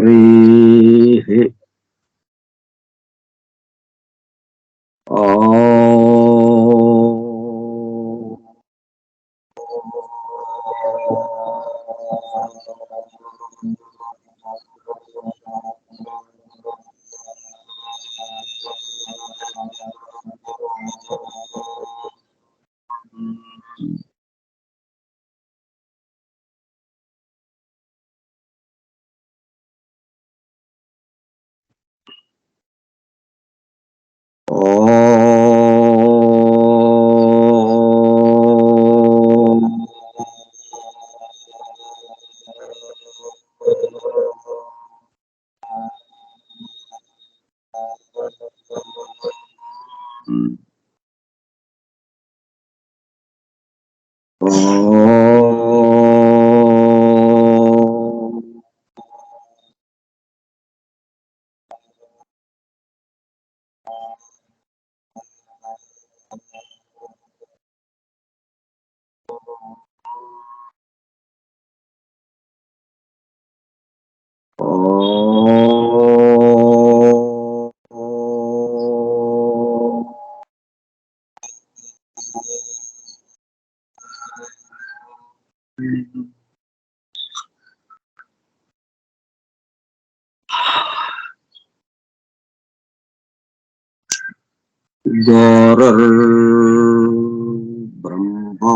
हरिः ब्रह्मा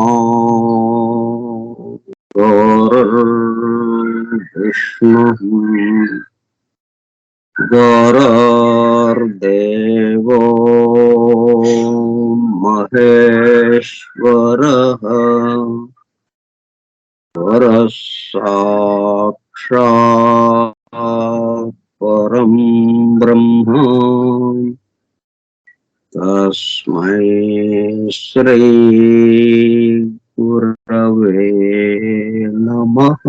विष्णुः गुरुर्देवो महेश्वरः साक्षात् परं ब्रह्म तस्मै श्री गुरवे नमः।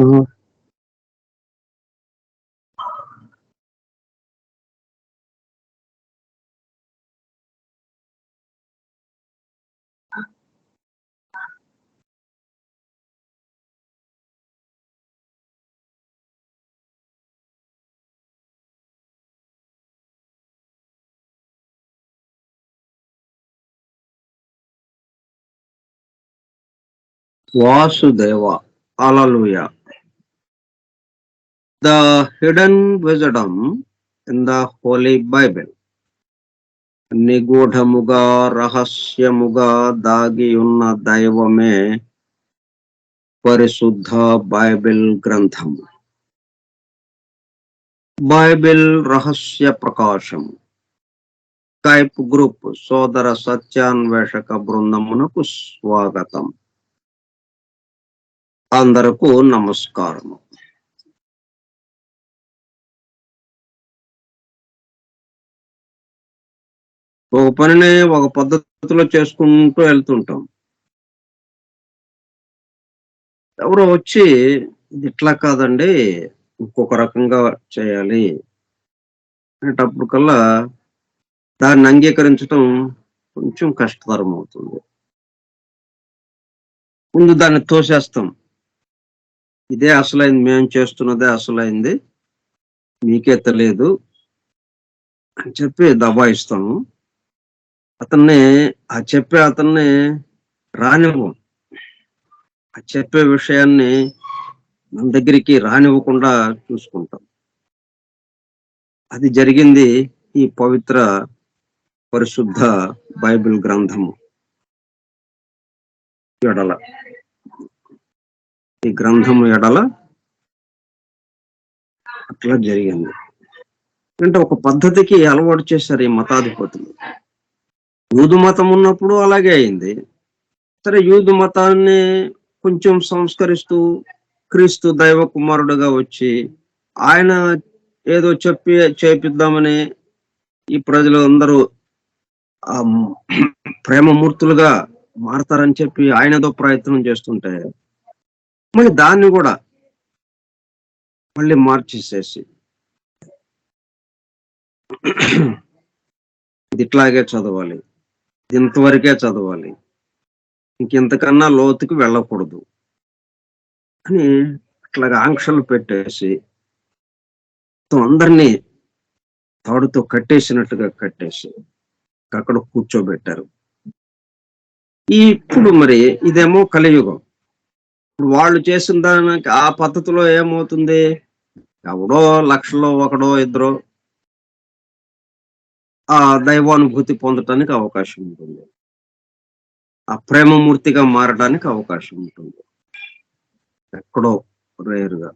Vasudeva, Hallelujah. The hidden wisdom in the Holy Bible. నిగూఢముగా రహస్యముగా దాగి ఉన్న దైవమే పరిశుద్ధ బైబిల్ గ్రంథము. బైబిల్ రహస్య ప్రకాశం. స్కైప్ గ్రూప్ సోదర సత్యాన్వేషక బృందమునకు స్వాగతం. అందరకు నమస్కారము. ఒక పనిని ఒక పద్ధతిలో చేసుకుంటూ వెళ్తుంటాం. ఎవరో వచ్చి ఇది ఇట్లా కాదండి, ఇంకొక రకంగా చేయాలి అనేటప్పుడు కల్లా దాన్ని అంగీకరించడం కొంచెం కష్టతరం అవుతుంది. ముందు దాన్ని తోసేస్తాం. ఇదే అసలైంది, మేము చేస్తున్నదే అసలైంది, మీకే తెలియదు అని చెప్పి దబాయిస్తాము. అతన్ని రానివ్వం. ఆ చెప్పే విషయాన్ని మన దగ్గరికి రానివ్వకుండా చూసుకుంటాం. అది జరిగింది ఈ పవిత్ర పరిశుద్ధ బైబిల్ గ్రంథము ఎడల. ఈ గ్రంథము ఎడల అట్లా జరిగింది. అంటే ఒక పద్ధతికి అలవాటు చేశారు ఈ మతాధిపతులు. యూదు మతం ఉన్నప్పుడు అలాగే అయింది. సరే, యూదు మతాన్ని కొంచెం సంస్కరిస్తూ క్రీస్తు దైవ కుమారుడుగా వచ్చి ఆయన ఏదో చేపిద్దామని ఈ ప్రజలు అందరూ ప్రేమమూర్తులుగా మారతారని చెప్పి ఆయన ఏదో ప్రయత్నం చేస్తుంటే మళ్ళీ దాన్ని కూడా మళ్ళీ మార్చేసేసి ఇది ఇట్లాగే చదవాలి, ఇంతవరకే చదవాలి, ఇంకెంతకన్నా లోతుకి వెళ్ళకూడదు అని అట్లాగా ఆంక్షలు పెట్టేసి మొత్తం అందరినీ తాడుతో కట్టేసినట్టుగా కట్టేసి అక్కడ కూర్చోబెట్టారు. ఇప్పుడు మరి ఇదేమో కలియుగం. ఇప్పుడు వాళ్ళు చేసిన దానికి ఆ పద్ధతిలో ఏమవుతుంది? ఎవడో లక్షల్లో ఒకడో ఇద్దరో ఆ దైవానుభూతి పొందటానికి అవకాశం ఉంటుంది. ఆ ప్రేమమూర్తిగా మారడానికి అవకాశం ఉంటుంది. ఎక్కడో రేరుగా.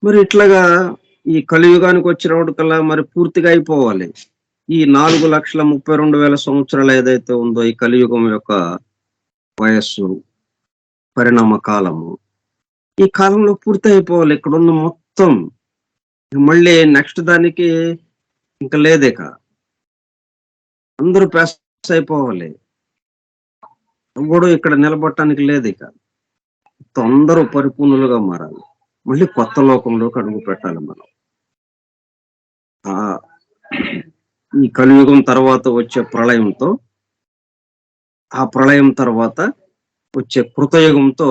మరి ఇట్లాగా ఈ కలియుగానికి వచ్చినప్పటికల్లా మరి పూర్తిగా అయిపోవాలి. ఈ 4,32,000 సంవత్సరాలు ఏదైతే ఉందో ఈ కలియుగం యొక్క వయస్సు, పరిణామ కాలము, ఈ కాలంలో పూర్తి అయిపోవాలి. ఇక్కడున్న మొత్తం మళ్ళీ నెక్స్ట్ దానికి ఇంక లేదిక. అందరూ పాస్ అయిపోవాలి. ఎవ్వడు ఇక్కడ నిలబడటానికి లేదిక. అందరూ పరిపూర్ణులుగా మారాలి. మళ్ళీ కొత్త లోకంలోకి అడుగు పెట్టాలి మనం. ఆ ఈ కలియుగం తర్వాత వచ్చే ప్రళయంతో, ఆ ప్రళయం తర్వాత వచ్చే కృతయుగంతో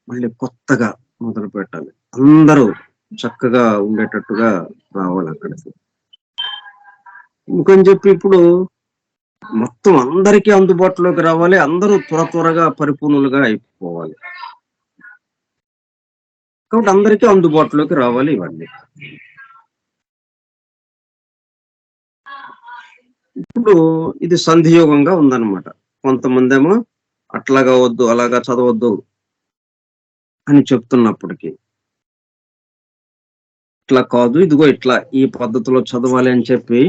మళ్ళీ కొత్తగా మొదలు పెట్టాలి. అందరూ చక్కగా ఉండేటట్టుగా రావాలి అక్కడికి. ఇంకని చెప్పి ఇప్పుడు మొత్తం అందరికీ అందుబాటులోకి రావాలి. అందరూ త్వరగా పరిపూర్ణులుగా అయిపోవాలి. కాబట్టి అందరికీ అందుబాటులోకి రావాలి ఇవన్నీ. ఇప్పుడు ఇది సంధియోగంగా ఉందన్నమాట. కొంతమంది ఏమో అట్లాగా వద్దు, అలాగా చదవద్దు అని చెప్తున్నప్పటికీ, ఇట్లా కాదు, ఇదిగో ఇట్లా ఈ పద్ధతిలో చదవాలి అని చెప్పి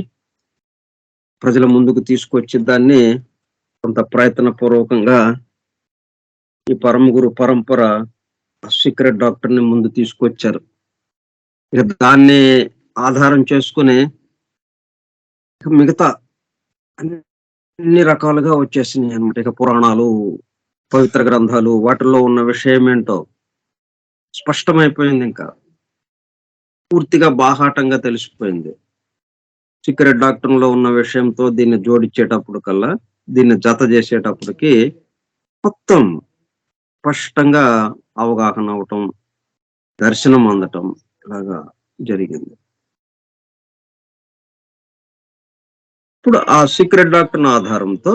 ప్రజల ముందుకు తీసుకొచ్చి దాన్ని కొంత ప్రయత్న పూర్వకంగా ఈ పరమ గురు పరంపర సీక్రెట్ డాక్టర్ ని ముందు తీసుకొచ్చారు. ఇక దాన్ని ఆధారం చేసుకుని మిగతా అన్ని రకాలుగా వచ్చేసినాయి అనమాట. ఇక పురాణాలు, పవిత్ర గ్రంథాలు, వాటిల్లో ఉన్న విషయం ఏంటో స్పష్టమైపోయింది. ఇంకా పూర్తిగా బాహాటంగా తెలిసిపోయింది. సీక్రెట్ డాక్టర్ లో ఉన్న విషయంతో దీన్ని జోడించేటప్పుడు కల్లా, దీన్ని జత చేసేటప్పటికి మొత్తం స్పష్టంగా అవగాహన అవటం, దర్శనం అందటం ఇలాగా జరిగింది. ఇప్పుడు ఆ సీక్రెట్ డాక్టర్ ఆధారంతో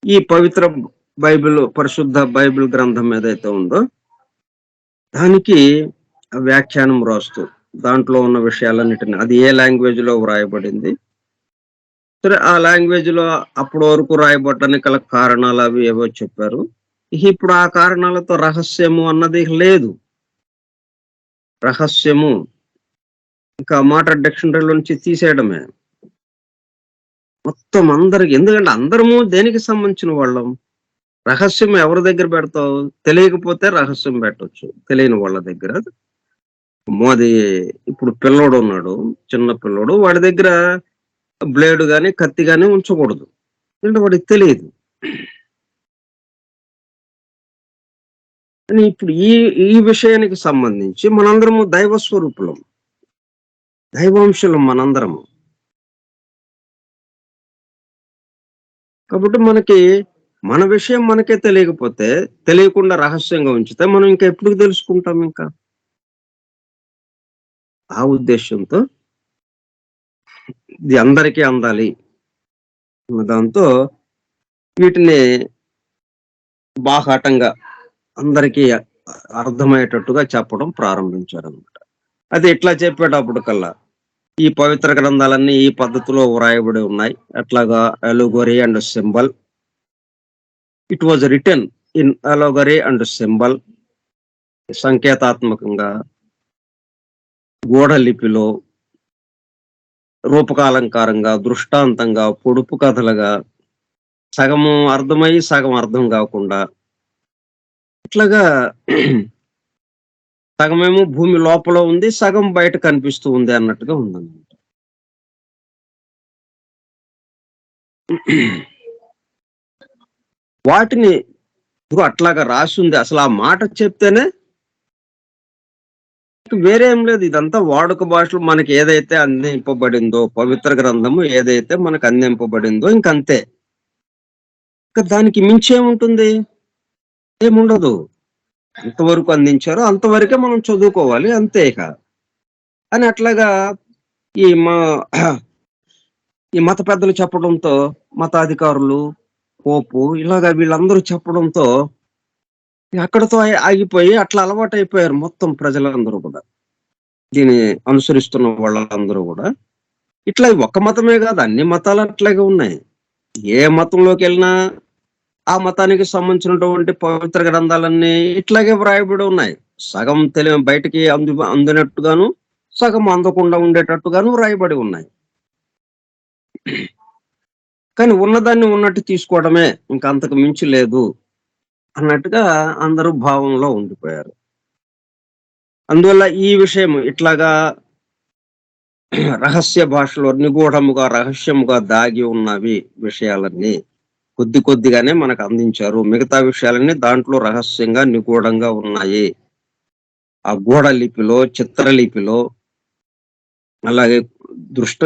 ఈ పవిత్ర బైబిల్, పరిశుద్ధ బైబిల్ గ్రంథం ఏదైతే ఉందో దానికి వ్యాఖ్యానం రాస్తూ దాంట్లో ఉన్న విషయాలన్నిటిని, అది ఏ లాంగ్వేజ్ లో వ్రాయబడింది, సరే ఆ లాంగ్వేజ్ లో అప్పటి వరకు రాయబడడానికి గల కారణాలు అవి ఏవో చెప్పారు. ఇప్పుడు ఆ కారణాలతో రహస్యము అన్నది లేదు. రహస్యము ఇంకా మాట డిక్షనరీలో నుంచి తీసేయడమే. మొత్తం అందరికి, ఎందుకంటే అందరము దేనికి సంబంధించిన వాళ్ళం? రహస్యం ఎవరి దగ్గర పెడతావు? తెలియకపోతే రహస్యం పెట్టొచ్చు, తెలియని వాళ్ళ దగ్గర. అది ఇప్పుడు పిల్లోడు ఉన్నాడు, చిన్న పిల్లోడు, వాడి దగ్గర బ్లేడ్ గాని కత్తి గాని ఉంచకూడదు, ఎందుకంటే వాడికి తెలియదు. అని ఇప్పుడు ఈ ఈ విషయానికి సంబంధించి మనందరము దైవ స్వరూపులం, దైవాంశులం మనందరము. కాబట్టి మనకి మన విషయం మనకే తెలియకపోతే, తెలియకుండా రహస్యంగా ఉంచితే మనం ఇంకా ఎప్పుడు తెలుసుకుంటాం? ఇంకా ఆ ఉద్దేశంతో ఇది అందరికీ అందాలి దాంతో వీటిని బాహాటంగా అందరికీ అర్థమయ్యేటట్టుగా చెప్పడం ప్రారంభించారు అనమాట. అది ఇట్లా చెప్పేటప్పుడు కల్లా ఈ పవిత్ర గ్రంథాలన్నీ ఈ పద్ధతిలో వ్రాయబడి ఉన్నాయి. అట్లాగా allegory and symbol. It was written in allegory and symbol, సంకేతాత్మకంగా, గూఢ లిపిలో, రూపకాలంకారంగా, దృష్టాంతంగా, పొడుపు కథలుగా, సగము అర్థమై సగం అర్థం కాకుండా, ఇట్లాగా సగమేమో భూమి లోపల ఉంది, సగం బయట కనిపిస్తూ ఉంది అన్నట్టుగా ఉందన్నమాట. వాటిని అట్లాగా రాసి ఉంది. అసలు ఆ మాట చెప్తేనే వేరే ఏం లేదు. ఇదంతా వాడుక భాషలో మనకి ఏదైతే అందింపబడిందో, పవిత్ర గ్రంథము ఏదైతే మనకు అందింపబడిందో ఇంకంతే. ఇంకా దానికి మించేముంటుంది? ఏముండదు. ఎంతవరకు అందించారో అంతవరకే మనం చదువుకోవాలి అంతే ఇక. అని అట్లాగా ఈ మా ఈ మత పెద్దలు చెప్పడంతో, మతాధికారులు, పోపు ఇలాగ వీళ్ళందరూ చెప్పడంతో అక్కడితో ఆగిపోయి అట్లా అలవాటైపోయారు మొత్తం ప్రజలందరూ కూడా. దీన్ని అనుసరిస్తున్న వాళ్ళందరూ గూడా. ఇట్లా ఒక్క మతమే గాదు అన్ని మతాలు అట్లాగే ఉన్నాయి. ఏ మతంలోకెళ్ళినా ఆ మతానికి సంబంధించినటువంటి పవిత్ర గ్రంథాలన్నీ ఇట్లాగే వ్రాయబడి ఉన్నాయి. సగం బయటికి అందినట్టుగాను, సగం అందకుండా ఉండేటట్టుగాను వ్రాయబడి ఉన్నాయి. కానీ ఉన్నదాన్ని ఉన్నట్టు తీసుకోవడమే. ఇంక అంతకు మించి లేదు అన్నట్టుగా అందరూ భావంలో ఉండిపోయారు. అందువల్ల ఈ విషయం ఇట్లాగా రహస్య భాషలో నిగూఢముగా, రహస్యముగా దాగి ఉన్నవి విషయాలన్నీ కొద్ది కొద్దిగానే మనకు అందించారు. మిగతా విషయాలన్నీ దాంట్లో రహస్యంగా, నిగూఢంగా ఉన్నాయి. ఆ గూఢ లిపిలో, చిత్రలిపిలో అలాగే దృష్ట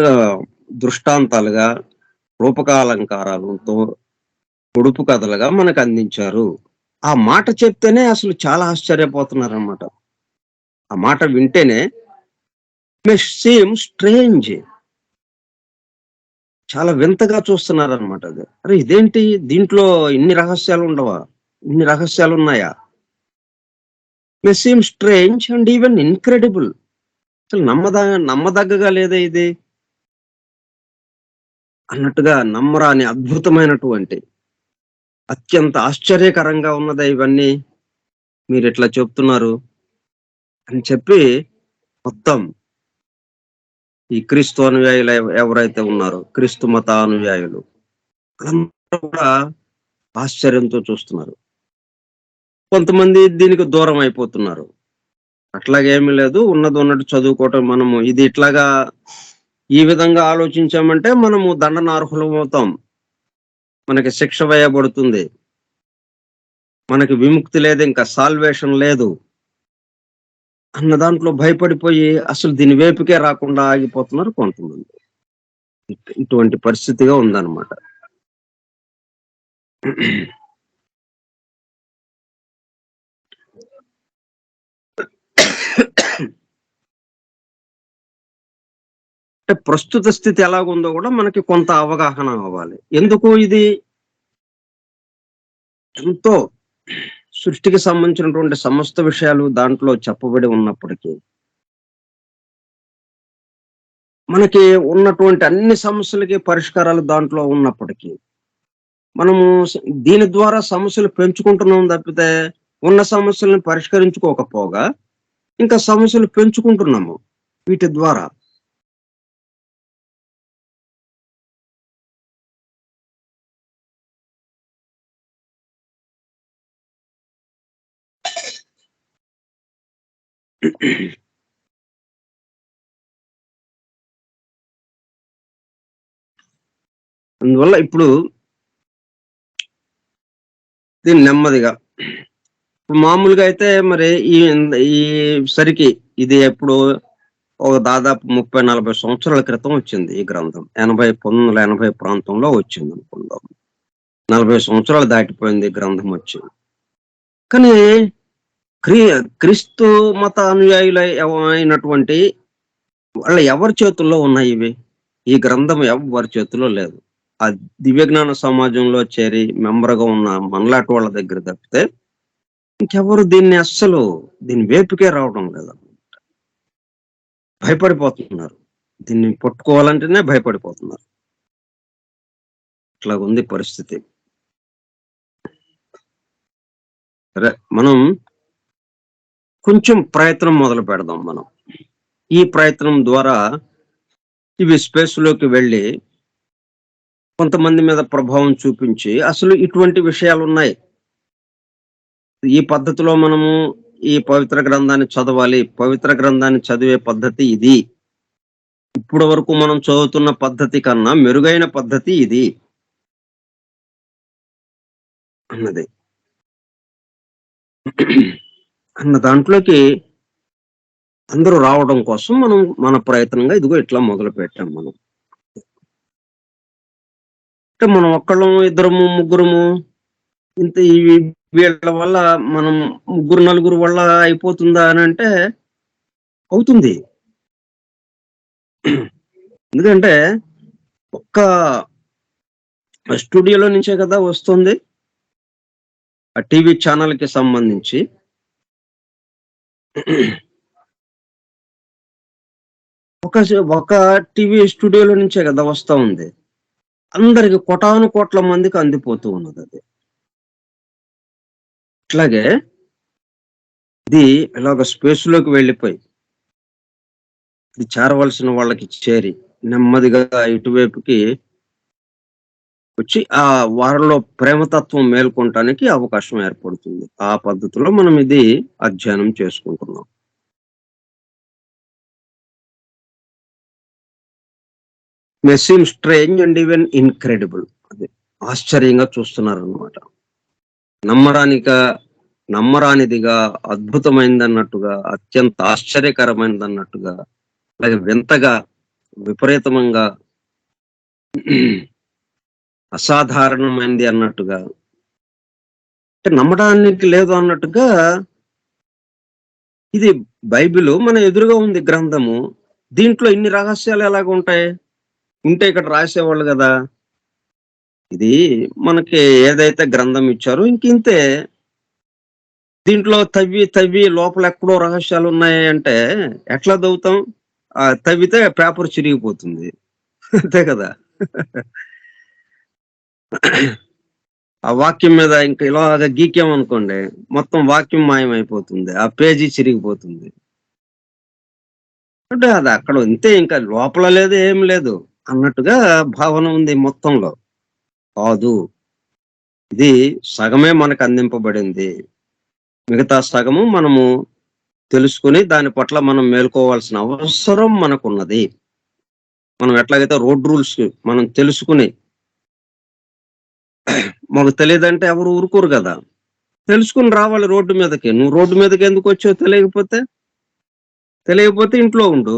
దృష్టాంతాలుగా, రూపకాలంకారాలతో, పొడుపు కథలుగా మనకు అందించారు. ఆ మాట చెప్తేనే అసలు చాలా ఆశ్చర్యపోతున్నారన్నమాట. ఆ మాట వింటేనే మే సీమ్ స్ట్రేంజ్. చాలా వింతగా చూస్తున్నారనమాట అది. అరే! ఇదేంటి దీంట్లో ఇన్ని రహస్యాలుండవా? ఇన్ని రహస్యాలున్నాయా? May seem strange and even incredible. అసలు నమ్మదగ్గగా లేదే ఇది అన్నట్టుగా నమ్మరాని అద్భుతమైనటువంటి, అత్యంత ఆశ్చర్యకరంగా ఉన్నదా ఇవన్నీ మీరిట్లా చెప్తున్నారు అని చెప్పి మొత్తం ఈ క్రీస్తు అనుయాయులు ఎవరైతే ఉన్నారో, క్రీస్తు మత అనుయాయులు వాళ్ళందరూ కూడా ఆశ్చర్యంతో చూస్తున్నారు. కొంతమంది దీనికి దూరం అయిపోతున్నారు. అట్లాగేమీ లేదు. ఉన్నది ఉన్నట్టు చదువుకోవటం మనము ఇది ఇట్లాగా ఈ విధంగా ఆలోచించామంటే మనము దండనార్హులమవుతాం. మనకి శిక్ష వేయబడుతుంది. మనకి విముక్తి లేదు, ఇంకా సాల్వేషన్ లేదు అన్న దాంట్లో భయపడిపోయి అసలు దీని వైపుకే రాకుండా ఆగిపోతున్నారు కొంతమంది. ఇటువంటి పరిస్థితిగా ఉందన్నమాట. అంటే ప్రస్తుత స్థితి ఎలాగుందో కూడా మనకి కొంత అవగాహన అవ్వాలి. ఎందుకు ఇది ఎంతో సృష్టికి సంబంధించినటువంటి సమస్త విషయాలు దాంట్లో చెప్పబడి ఉన్నప్పటికీ, మనకి ఉన్నటువంటి అన్ని సమస్యలకి పరిష్కారాలు దాంట్లో ఉన్నప్పటికీ, మనము దీని ద్వారా సమస్యలు పెంచుకుంటున్నాం తప్పితే, ఉన్న సమస్యలను పరిష్కరించుకోకపోగా, ఇంకా సమస్యలు పెంచుకుంటున్నాము వీటి ద్వారా. అందువల్ల ఇప్పుడు దీన్ని నెమ్మదిగా మామూలుగా అయితే మరి ఈ సరికి ఇది ఎప్పుడు ఒక దాదాపు 30, 40 సంవత్సరాల క్రితం వచ్చింది ఈ గ్రంథం. 1980 ప్రాంతంలో వచ్చిందనుకుందాం. 40 సంవత్సరాలు దాటిపోయింది ఈ గ్రంథం వచ్చి. కానీ క్రీ క్రీస్తు మత అయినటువంటి వాళ్ళ ఎవరి చేతుల్లో ఉన్నాయి ఇవి? ఈ గ్రంథం ఎవ్వరి చేతుల్లో లేదు. ఆ దివ్యజ్ఞాన సమాజంలో చేరి మెంబర్‌గా ఉన్న మనలాంటి వాళ్ళ దగ్గర తప్పితే ఇంకెవరు దీని వైపుకే రావడం లేదు. భయపడిపోతున్నారు. దీన్ని పట్టుకోవాలంటేనే భయపడిపోతున్నారు. ఇట్లాగుంది పరిస్థితి. సరే మనం కొంచెం ప్రయత్నం మొదలు పెడదాం మనం. ఈ ప్రయత్నం ద్వారా ఇవి స్పేస్‌లోకి వెళ్ళి కొంతమంది మీద ప్రభావం చూపించి అసలు ఇటువంటి విషయాలున్నాయి. ఈ పద్ధతిలో మనము ఈ పవిత్ర గ్రంథాన్ని చదవాలి. పవిత్ర గ్రంథాన్ని చదివే పద్ధతి ఇది. ఇప్పటి వరకు మనం చదువుతున్న పద్ధతి కన్నా మెరుగైన పద్ధతి ఇది అన్నది. అన్న దాంట్లోకి అందరూ రావడం కోసం మనం మన ప్రయత్నంగా ఇదిగో ఇట్లా మొదలుపెట్టాం మనం. అంటే మనం ఒక్కళ్ళము, ఇద్దరము, ముగ్గురము ఇంత ఇవి వీళ్ళ వల్ల మనం ముగ్గురు, నలుగురు వల్ల అయిపోతుందా అనంటే అవుతుంది. ఎందుకంటే ఒక్క స్టూడియోలో నుంచే కదా వస్తుంది. ఆ టీవీ ఛానెల్‌కి సంబంధించి. ఒక టీవీ స్టూడియోలో నుంచే కదా వస్తా ఉంది. అందరికి కోటాను కోట్ల మందికి అందిపోతూ ఉన్నదది. అట్లాగే ఇది ఇలాగ స్పేస్‌లోకి వెళ్ళిపోయి, ఇది చేరవలసిన వాళ్ళకి చేరి, నెమ్మదిగా ఇటువైపుకి వచ్చి వారిలో ప్రేమతత్వం మేల్కొనటానికి అవకాశం ఏర్పడుతుంది. ఆ పద్ధతిలో మనం ఇది అధ్యయనం చేసుకుంటున్నాం. మే seem strange and even incredible. అది ఆశ్చర్యంగా చూస్తున్నారనమాట. నమ్మరానిక నమ్మరానిదిగా, అద్భుతమైనదన్నట్టుగా, అత్యంత ఆశ్చర్యకరమైనదన్నట్టుగా, అలాగే వింతగా, విపరీతమంగా, అసాధారణమైనది అన్నట్టుగా, అంటే నమ్మడానికి లేదు అన్నట్టుగా ఇది బైబిలు మన ఎదురుగా ఉంది గ్రంథము. దీంట్లో ఇన్ని రహస్యాలు ఎలాగుంటాయి? ఉంటే ఇక్కడ రాసేవాళ్ళు గదా! ఇది మనకి ఏదైతే గ్రంథం ఇచ్చారో ఇంకింతే. దీంట్లో తవ్వి, తవ్వి లోపలెక్కడో రహస్యాలున్నాయి అంటే ఎట్లా దవ్వుతాం? తవ్వితే పేపర్ చిరిగిపోతుంది. అంతే కదా! ఆ వాక్యం మీద ఇంక ఇలాగ గీకామనుకోండి, మొత్తం వాక్యం మాయమైపోతుంది. ఆ పేజీ చిరిగిపోతుంది. అంటే అది అక్కడ అంతే, ఇంకా లోపల లేదు, ఏం లేదు అన్నట్టుగా భావన ఉంది మొత్తంలో. కాదు. ఇది సగమే మనకు అందింపబడింది. మిగతా సగము మనము తెలుసుకొని దాని పట్ల మనం మేలుకోవాల్సిన అవసరం మనకున్నది. మనం ఎట్లాగైతే రోడ్ రూల్స్ మనం తెలుసుకుని, మాకు తెలీదంటే ఎవరు ఊరుకోరు గదా! తెలుసుకొని రావాలి రోడ్డు మీదకి. నువ్వు రోడ్డు మీదకి ఎందుకొచ్చావో తెలియకపోతే ఇంట్లో ఉండు.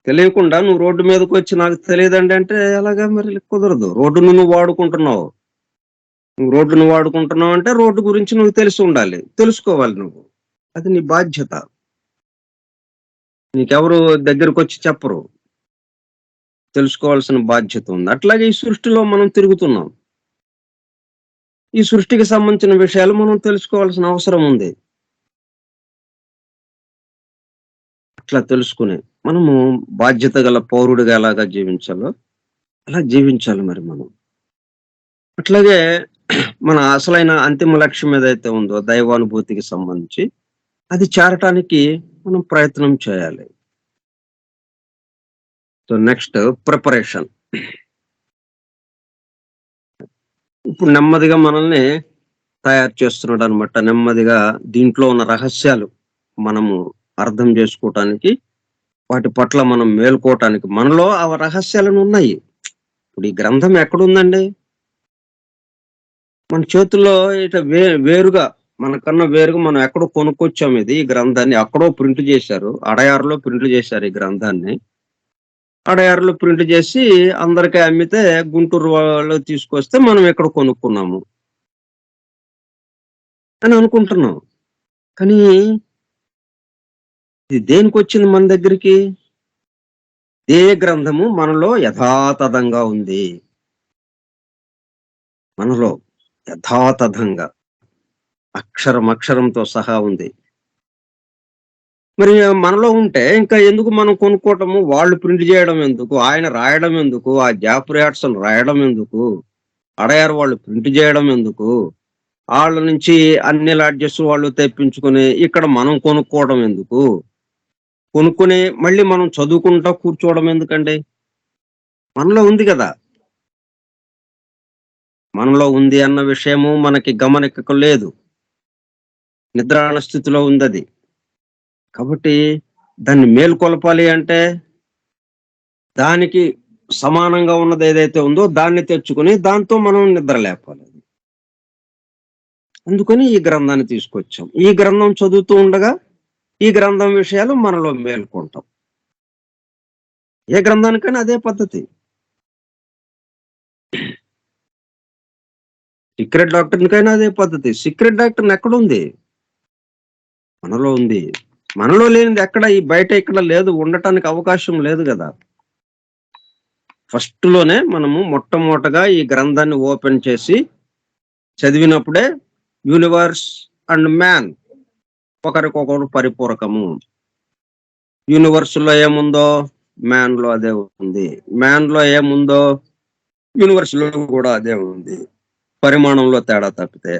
తెలియకుండా నువ్వు రోడ్డు మీదకొచ్చి నాకు తెలీదండి అంటే ఎలాగా మరి? కుదరదు. రోడ్డును నువ్వు వాడుకుంటున్నావు. నువ్వు రోడ్డును వాడుకుంటున్నావంటే రోడ్డు గురించి నువ్వు తెలిసుండాలి. తెలుసుకోవాలి నువ్వు. అది నీ బాధ్యత. నీకెవరు దగ్గరకొచ్చి చెప్పరు. తెలుసుకోవాల్సిన బాధ్యత ఉంది. అట్లాగే ఈ సృష్టిలో మనం తిరుగుతున్నాం. ఈ సృష్టికి సంబంధించిన విషయాలు మనం తెలుసుకోవాల్సిన అవసరం ఉంది. అట్లా తెలుసుకుని, మనము బాధ్యత గల పౌరుడిగా ఎలాగా జీవించాలో, అలా జీవించాలి మరి మనం. అట్లాగే మన అసలైన అంతిమ లక్ష్యం ఏదైతే ఉందో దైవానుభూతికి సంబంధించి, అది చేరటానికి మనం ప్రయత్నం చేయాలి. So next preparation. ఇప్పుడు నెమ్మదిగా మనల్ని తయారు చేస్తున్నాడనమాట. నెమ్మదిగా దీంట్లో ఉన్న రహస్యాలు మనము అర్థం చేసుకోవటానికి, వాటి పట్ల మనం మేలుకోవటానికి మనలో ఆ రహస్యాలను ఉన్నాయి. ఇప్పుడు ఈ గ్రంథం ఎక్కడుందండి? మన చేతుల్లో ఇట వేరుగా, మనకన్నా వేరుగా మనం ఎక్కడో కొనుక్కొచ్చాం ఇది. ఈ గ్రంథాన్ని ఎక్కడో ప్రింట్ చేశారు. అడయారులో ప్రింట్ చేశారు ఈ గ్రంథాన్ని. అడయారులో ప్రింట్ చేసి అందరికి అమ్మితే గుంటూరు వాళ్ళు తీసుకొస్తే మనం ఇక్కడ కొనుక్కున్నాము అని అనుకుంటున్నాం. కానీ ఇది దేనికొచ్చింది మన దగ్గరికి? ఏ గ్రంథము మనలో యథాతథంగా ఉంది. మనలో యథాతథంగా అక్షరంతో సహా ఉంది. మరి మనలో ఉంటే ఇంకా ఎందుకు మనం కొనుక్కోవటము? వాళ్ళు ప్రింట్ చేయడం ఎందుకు? ఆయన రాయడం ఎందుకు? ఆ జాఫ్రీ యాడ్సన్ రాయడం ఎందుకు? అడయార్ వాళ్ళు ప్రింట్ చేయడం ఎందుకు? ఆళ్ళ నుంచి అన్ని లాడ్జెస్ వాళ్ళు తెప్పించుకొని ఇక్కడ మనం కొనుక్కోవడం ఎందుకు? కొనుక్కొని మళ్ళీ మనం చదువుకుంటా కూర్చోవడం ఎందుకండి? మనలో ఉంది గదా! మనలో ఉంది అన్న విషయము మనకి గమనికకు లేదు. నిద్రాణ స్థితిలో ఉందది. కాబట్టి దాన్ని మేల్కొలపాలి అంటే దానికి సమానంగా ఉన్నది ఏదైతే ఉందో దాన్ని తెచ్చుకొని దాంతో మనం నిద్ర లేపాలి. అందుకని ఈ గ్రంథాన్ని తీసుకొచ్చాం. ఈ గ్రంథం చదువుతూ ఉండగా ఈ గ్రంథం విషయాలు మనలో మేల్కొంటాం. ఏ గ్రంథానికైనా అదే పద్ధతి. సీక్రెట్ డాక్టర్కైనా అదే పద్ధతి. సీక్రెట్ డాక్టర్ ఎక్కడుంది? మనలో ఉంది. మనలో లేనిది ఎక్కడ ఈ బయట ఇక్కడ లేదు, ఉండటానికి అవకాశం లేదు కదా. ఫస్ట్ లోనే మనము మొట్టమొదటగా ఈ గ్రంథాన్ని ఓపెన్ చేసి చదివినప్పుడే యూనివర్స్ అండ్ మ్యాన్ ఒకరికొకరు పరిపూరకము. యూనివర్స్ లో ఏముందో మ్యాన్ లో అదే ఉంది, మ్యాన్ లో ఏముందో యూనివర్స్ లో కూడా అదే ఉంది, పరిమాణంలో తేడా తప్పితే.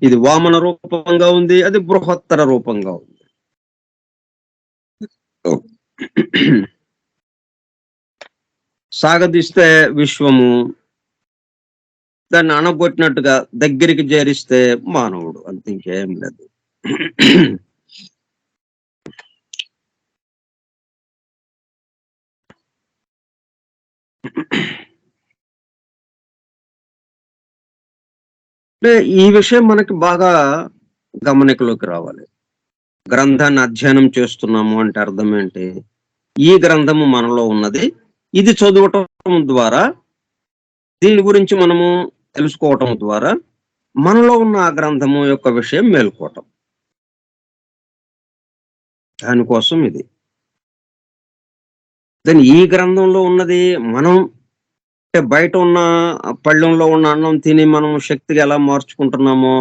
ఇది వామన రూపంగా ఉంది, అది బృహత్తర రూపంగా ఉంది. సాగదీస్తే విశ్వము, దాన్ని అణగొట్టినట్టుగా దగ్గరికి చేరిస్తే మానవుడు, అంత ఇంకేం లేదు. అంటే ఈ విషయం మనకి బాగా గమనికలోకి రావాలి. గ్రంథాన్ని అధ్యయనం చేస్తున్నాము అంటే అర్థం ఏంటి? ఈ గ్రంథము మనలో ఉన్నది, ఇది చదవటం ద్వారా, దీని గురించి మనము తెలుసుకోవటం ద్వారా మనలో ఉన్న ఆ గ్రంథము యొక్క విషయం మేల్కోవటం. దానికోసం ఇది. దాని ఈ గ్రంథంలో ఉన్నది మనం అంటే బయట ఉన్న పళ్ళెంలో ఉన్న అన్నం తిని మనం శక్తిగా ఎలా మార్చుకుంటున్నామో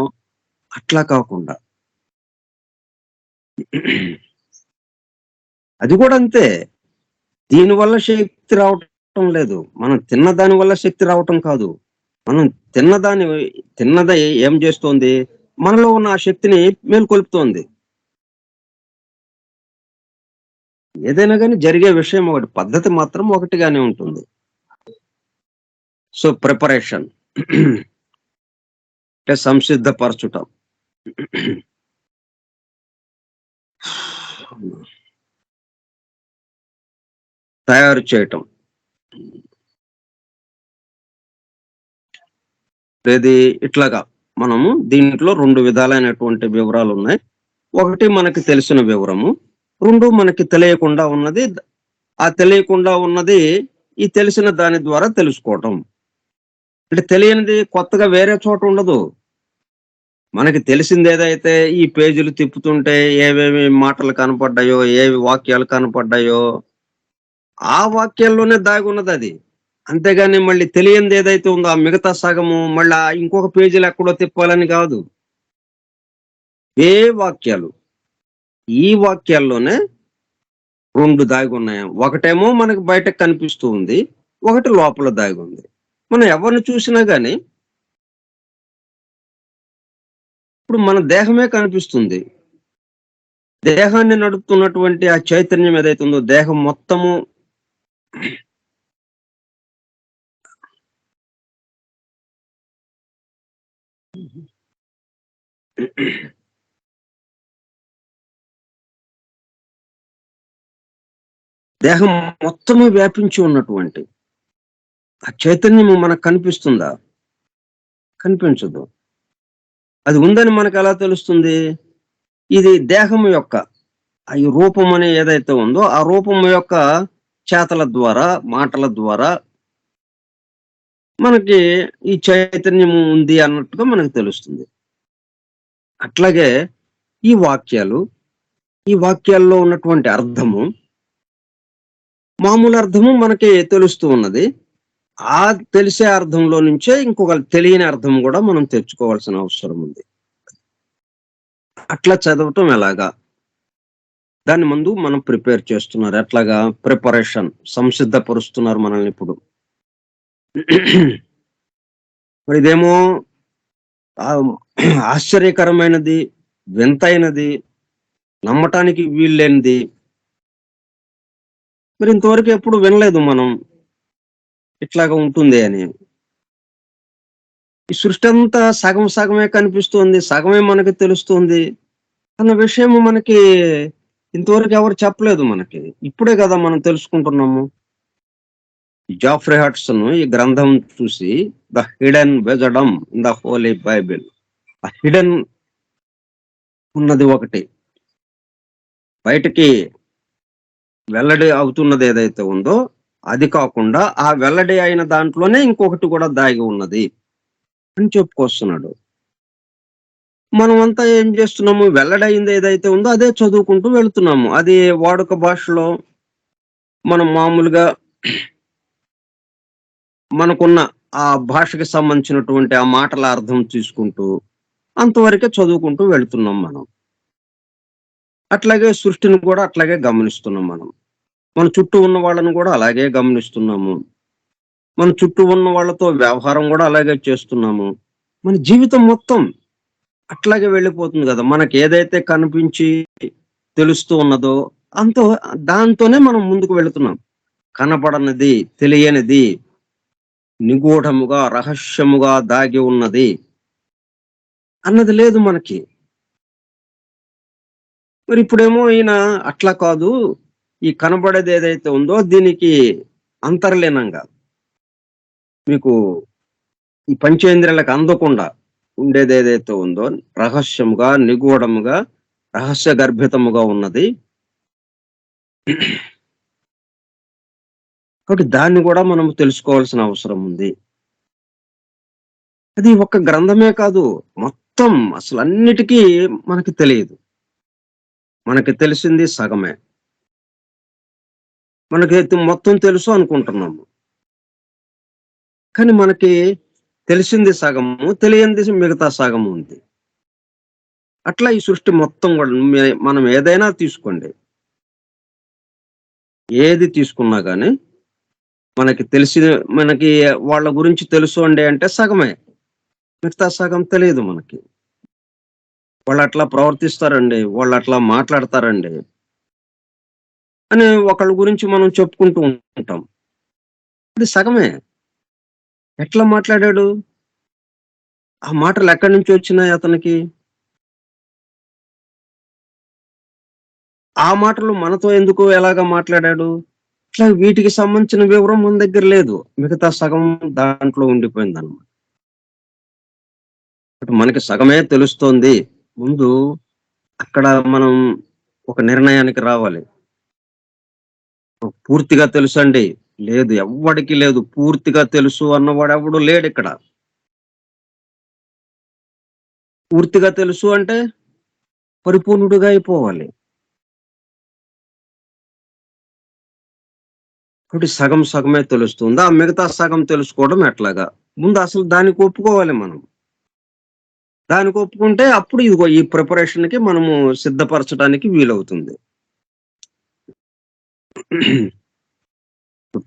అట్లా కాకుండా అది కూడా అంతే. దీనివల్ల శక్తి రావటం లేదు, మనం తిన్న దాని వల్ల శక్తి రావటం కాదు. మనం తిన్నది ఏం చేస్తోంది? మనలో ఉన్న ఆ శక్తిని మేల్కొల్పుతోంది. ఏదైనా కానీ జరిగే విషయం ఒకటి, పద్ధతి మాత్రం ఒకటిగానే ఉంటుంది. సో ప్రిపరేషన్ అంటే సంసిద్ధపరచుటం. తయారు చేయటం. ఇది ఇట్లాగా మనము దీంట్లో 2 విధాలైనటువంటి వివరాలు ఉన్నాయి. ఒకటి మనకి తెలిసిన వివరము, 2 మనకి తెలియకుండా ఉన్నది. ఆ తెలియకుండా ఉన్నది ఈ తెలిసిన దాని ద్వారా తెలుసుకోవటం. అంటే తెలియనిది కొత్తగా వేరే చోట ఉండదు. మనకి తెలిసింది ఏదైతే ఈ పేజీలు తిప్పుతుంటే ఏవేమి మాటలు కనపడ్డాయో, ఏవి వాక్యాలు కనపడ్డాయో ఆ వాక్యాల్లోనే దాగి ఉన్నది అది. అంతేగాని మళ్ళీ తెలియంది ఏదైతే ఉందో ఆ మిగతా సగము మళ్ళా ఇంకొక పేజీలు ఎక్కడో తిప్పాలని కాదు. ఏ వాక్యాలు, ఈ వాక్యాల్లోనే 2 దాగి ఉన్నాయి. ఒకటేమో మనకు బయటకు కనిపిస్తూ ఉంది, ఒకటి లోపల దాగి ఉంది. మనం ఎవరిని చూసినా గాని ఇప్పుడు మన దేహమే కనిపిస్తుంది. దేహాన్ని నడుపుతున్నటువంటి ఆ చైతన్యం ఏదైతే ఉందో దేహం మొత్తము దేహం మొత్తము వ్యాపించి ఉన్నటువంటి ఆ చైతన్యము మనకు కనిపిస్తుందా? కనిపించదు. అది ఉందని మనకు ఎలా తెలుస్తుంది? ఇది దేహం యొక్క ఈ రూపం అనే ఏదైతే ఉందో ఆ రూపం యొక్క చేతల ద్వారా, మాటల ద్వారా మనకి ఈ చైతన్యము ఉంది అన్నట్టుగా మనకు తెలుస్తుంది. అట్లాగే ఈ వాక్యాలు, ఈ వాక్యాల్లో ఉన్నటువంటి అర్థము, మామూలు అర్థము మనకి తెలుస్తూ ఉన్నది. ఆ తెలిసే అర్థంలో నుంచే ఇంకొక తెలియని అర్థం కూడా మనం తెచ్చుకోవాల్సిన అవసరం ఉంది. అట్లా చదవటం ఎలాగా? దాని ముందు మనం ప్రిపేర్ చేస్తున్నారు. ఎట్లాగా? ప్రిపరేషన్, సంసిద్ధపరుస్తున్నారు మనల్ని ఇప్పుడు. మరి ఇదేమో ఆశ్చర్యకరమైనది, వింతైనది, నమ్మటానికి వీల్లేనిది. మరి ఇంతవరకు ఎప్పుడు వినలేదు మనం ఇట్లాగా ఉంటుంది అని. ఈ సృష్టి అంతా సగం సగమే కనిపిస్తుంది, సగమే మనకి తెలుస్తుంది అన్న విషయం మనకి ఇంతవరకు ఎవరు చెప్పలేదు మనకి. ఇప్పుడే కదా మనం తెలుసుకుంటున్నాము. జాఫ్రే హడ్సన్ ఈ గ్రంథం చూసి the hidden wisdom in the Holi Bible, ఆ హిడెన్ ఉన్నది ఒకటి, బయటికి వెల్లడి అవుతున్నది ఏదైతే ఉందో అది కాకుండా ఆ వెల్లడి అయిన దాంట్లోనే ఇంకొకటి కూడా దాగి ఉన్నది. అని చెప్పుకొస్తున్నాడు. మనమంతా ఏం చేస్తున్నాము? వెల్లడయింది ఏదైతే ఉందో అదే చదువుకుంటూ వెళ్తున్నాము. అది వాడుక భాషలో మనం మామూలుగా మనకున్న ఆ భాషకి సంబంధించినటువంటి ఆ మాటల అర్థం తీసుకుంటూ అంతవరకే చదువుకుంటూ వెళ్తున్నాం మనం. అట్లాగే సృష్టిని కూడా అట్లాగే గమనిస్తున్నాం మనం. మన చుట్టూ ఉన్న వాళ్ళని కూడా అలాగే గమనిస్తున్నాము. మన చుట్టూ ఉన్న వాళ్ళతో వ్యవహారం కూడా అలాగే చేస్తున్నాము. మన జీవితం మొత్తం అట్లాగే వెళ్ళిపోతుంది గదా! మనకేదైతే కనిపించి తెలుస్తూ ఉన్నదో అంతో దాంతోనే మనం ముందుకు వెళుతున్నాం. కనపడనిది, తెలియనిది, నిగూఢముగా, రహస్యముగా దాగి ఉన్నది అన్నది లేదు మనకి. మరిప్పుడేమో ఈయన అట్లా కాదు. ఈ కనబడేది ఏదైతే ఉందో దీనికి అంతర్లీనంగా మీకు ఈ పంచేంద్రియాలకు అందకుండా ఉండేదేదైతే ఉందో రహస్యముగా, నిగూఢముగా, రహస్య గర్భితముగా ఉన్నది. కాబట్టి దాన్ని గూడా మనం తెలుసుకోవాల్సిన అవసరం ఉంది. అది ఒక్క గ్రంథమే కాదు. మొత్తం అసలన్నిటికీ మనకి తెలియదు. మనకి తెలిసింది సగమే. మనకి మొత్తం తెలుసు అనుకుంటున్నాము. కానీ మనకి తెలిసింది సగము, తెలియనిది మిగతా సగము ఉంది. అట్లా ఈ సృష్టి మొత్తం గూడా మనం ఏదైనా తీసుకోండి. ఏది తీసుకున్నా గాని మనకి తెలిసి మనకి వాళ్ళ గురించి తెలుసు అండి అంటే సగమే. మిగతా సగం తెలీదు మనకి. వాళ్ళట్లా ప్రవర్తిస్తారండి, వాళ్ళట్లా మాట్లాడతారండి అని ఒకళ్ళ గురించి మనం చెప్పుకుంటూ ఉంటాం. అది సగమే. ఎట్లా మాట్లాడాడు? ఆ మాటలు ఎక్కడి నుంచి వచ్చినాయి అతనికి? ఆ మాటలు మనతో ఎందుకు ఎలాగా మాట్లాడాడు? ఇట్లా వీటికి సంబంధించిన వివరం మన దగ్గర లేదు. మిగతా సగం దాంట్లో ఉండిపోయిందన్నమాట. మనకి సగమే తెలుస్తోంది. ముందు అక్కడ మనం ఒక నిర్ణయానికి రావాలి. పూర్తిగా తెలుసండి. లేదు. ఎవ్వడికి లేదు. పూర్తిగా తెలుసు అన్నవాడెవడు లేడిక్కడ. పూర్తిగా తెలుసు అంటే పరిపూర్ణుడిగా అయిపోవాలి. కాబట్టి సగం సగమే తెలుస్తుంది. ఆ మిగతా సగం తెలుసుకోవడం ఎట్లాగా? ముందు అసలు దానికి ఒప్పుకోవాలి మనం. దానికి ఒప్పుకుంటే అప్పుడు ఇదిగో ఈ ప్రిపరేషన్‌కి మనము సిద్ధపరచడానికి వీలవుతుంది.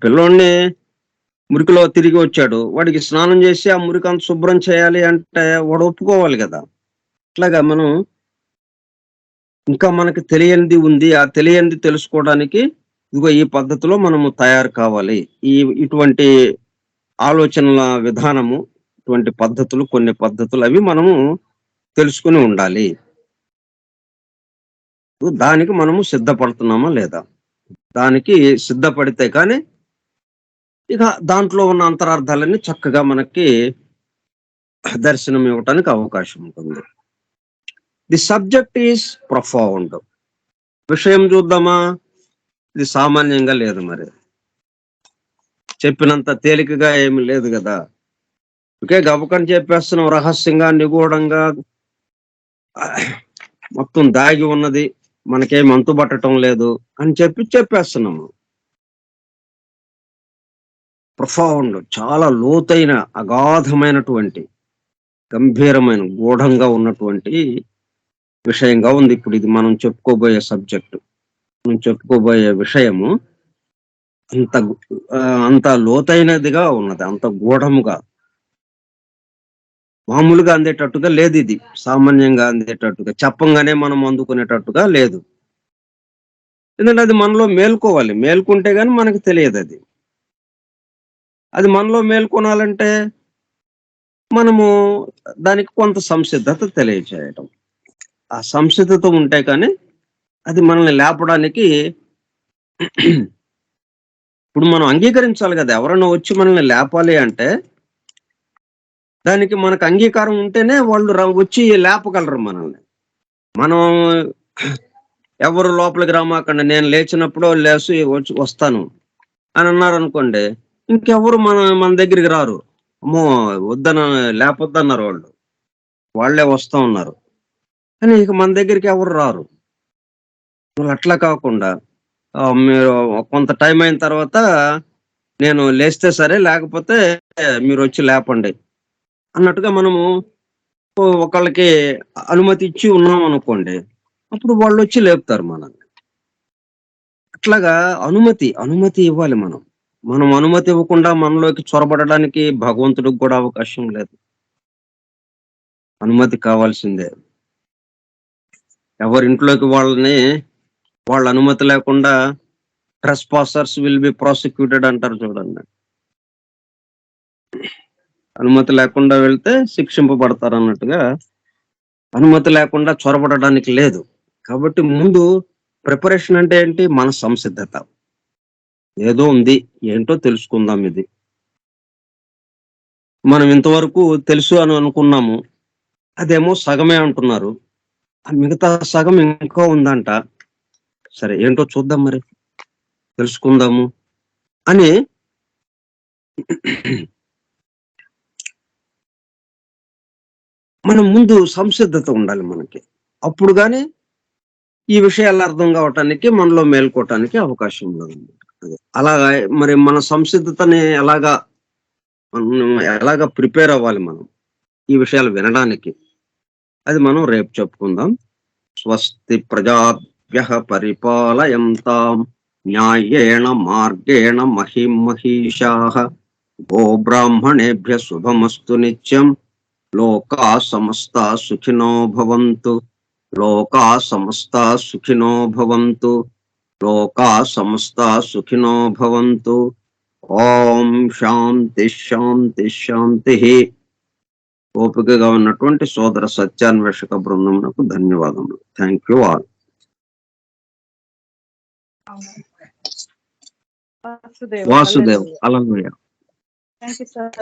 పిల్లోడిని మురికిలో తిరిగి వచ్చాడు. వాడికి స్నానం చేసి ఆ మురికంతా శుభ్రం చేయాలి అంటే వాడు ఒప్పుకోవాలి గదా! అట్లాగా మనం ఇంకా మనకు తెలియనిది ఉంది. ఆ తెలియనిది తెలుసుకోవడానికి ఇదిగో ఈ పద్ధతిలో మనము తయారు కావాలి. ఈ ఇటువంటి ఆలోచనల విధానము, ఇటువంటి పద్ధతులు కొన్ని పద్ధతులు అవి మనము తెలుసుకొని ఉండాలి. దానికి మనము సిద్ధపడుతున్నామా లేదా? దానికి సిద్ధపడితే కానీ ఇక దాంట్లో ఉన్న అంతరార్థాలన్నీ చక్కగా మనకి దర్శనం ఇవ్వటానికి అవకాశం ఉంటుంది. The subject is profound. విషయం చూద్దామా? ఇది సామాన్యంగా లేదు మరి. చెప్పినంత తేలికగా ఏమి లేదు గదా! ఒకే గబుక్కని చెప్పేస్తున్నాం రహస్యంగా, నిగూఢంగా మొత్తం దాగి ఉన్నది. మనకేం అంతుబట్టటం లేదు అని చెప్పేస్తున్నాము. ప్రొఫౌండ్ చాలా లోతైన, అగాధమైనటువంటి, గంభీరమైన, గూఢంగా ఉన్నటువంటి విషయంగా ఉంది. ఇప్పుడు ఇది మనం చెప్పుకోబోయే సబ్జెక్ట్. మనం చెప్పుకోబోయే విషయము అంత అంత లోతైనదిగా ఉన్నది. అంత గూఢముగా. మామూలుగా అందేటట్టుగా లేదిది. సామాన్యంగా అందేటట్టుగా. చెప్పంగానే మనం అందుకునేటట్టుగా లేదు. ఎందుకంటే అది మనలో మేల్కోవాలి. మేల్కుంటే గాని మనకు తెలియదది. అది మనలో మేల్కొనాలంటే మనము దానికి కొంత సంసిద్ధత తెలియచేయటం. ఆ సంసిద్ధత ఉంటే కానీ అది మనల్ని లేపడానికి ఇప్పుడు మనం అంగీకరించాలి గదా! ఎవరైనా వచ్చి మనల్ని లేపాలి అంటే దానికి మనకు అంగీకారం ఉంటేనే వాళ్ళు వచ్చి లేపగలరు మనల్ని. మనం ఎవరు లోపలికి రామాకండి నేను లేచినప్పుడు లేసి వస్తాను అని అన్నారనుకోండి, ఇంకెవరు మన మన దగ్గరికి రారు. అమ్మో లేపొద్దన్నారు వాళ్ళు. వాళ్ళే వస్తా ఉన్నారు. కానీ ఇక మన దగ్గరికి ఎవరు రారు. మళ్ళీ అట్లా కాకుండా మీరు కొంత టైం అయిన తర్వాత నేను లేస్తే సరే, లేకపోతే మీరొచ్చి లేపండి అన్నట్టుగా మనము ఒకళ్ళకి అనుమతి ఇచ్చి ఉన్నామనుకోండి, అప్పుడు వాళ్ళొచ్చి లేపుతారు మనల్ని. అట్లాగా అనుమతి ఇవ్వాలి మనం. మనం అనుమతి ఇవ్వకుండా మనలోకి చొరబడడానికి భగవంతుడికి కూడా అవకాశం లేదు. అనుమతి కావాల్సిందే. ఎవరింట్లోకి వాళ్ళ అనుమతి లేకుండా ట్రెస్పాసర్స్ విల్ బి ప్రాసిక్యూటెడ్ అంటారు చూడండి. అనుమతి లేకుండా వెళ్తే శిక్షింపబడతారన్నట్టుగా అనుమతి లేకుండా చొరబడడానికి లేదు. కాబట్టి ముందు ప్రిపరేషన్ అంటే ఏంటి? మన సంసిద్ధత. ఏదో ఉంది. ఏంటో తెలుసుకుందాం ఇది. మనం ఇంతవరకు తెలుసు అని అనుకున్నాము. అదేమో సగమే అంటున్నారు. ఆ మిగతా సగం ఇంకా ఉందంట. సరే ఏంటో చూద్దాం మరి. తెలుసుకుందాము అని మనం ముందు సంసిద్ధత ఉండాలి మనకి. అప్పుడు గాని ఈ విషయాలు అర్థం కావటానికి, మనలో మేల్కోవటానికి అవకాశం ఉన్నదన్నమాట. అదే. అలాగా మరి మన సంసిద్ధతని ఎలాగా ప్రిపేర్ అవ్వాలి మనం ఈ విషయాలు వినడానికి? అది మనం రేపు చెప్పుకుందాం. స్వస్తి ప్రజాభ్యః పరిపాలయంతాం న్యాయేణ మార్గేణ మహీమహీషాః గోబ్రాహ్మణేభ్యः శుభమస్తు నిత్యం. లోకా సమస్తా సుఖినో భవంతు. లోకా సమస్తా సుఖినో భవంతు. లోకా సమస్తా సుఖినో భవంతు. ఓం శాంతి శాంతి శాంతి. ఓపికగా ఉన్నటువంటి సోదర సత్యాన్వేషక బృందమునకు ధన్యవాదములు. Thank you all. Vasudev. Hallelujah. Thank you sir.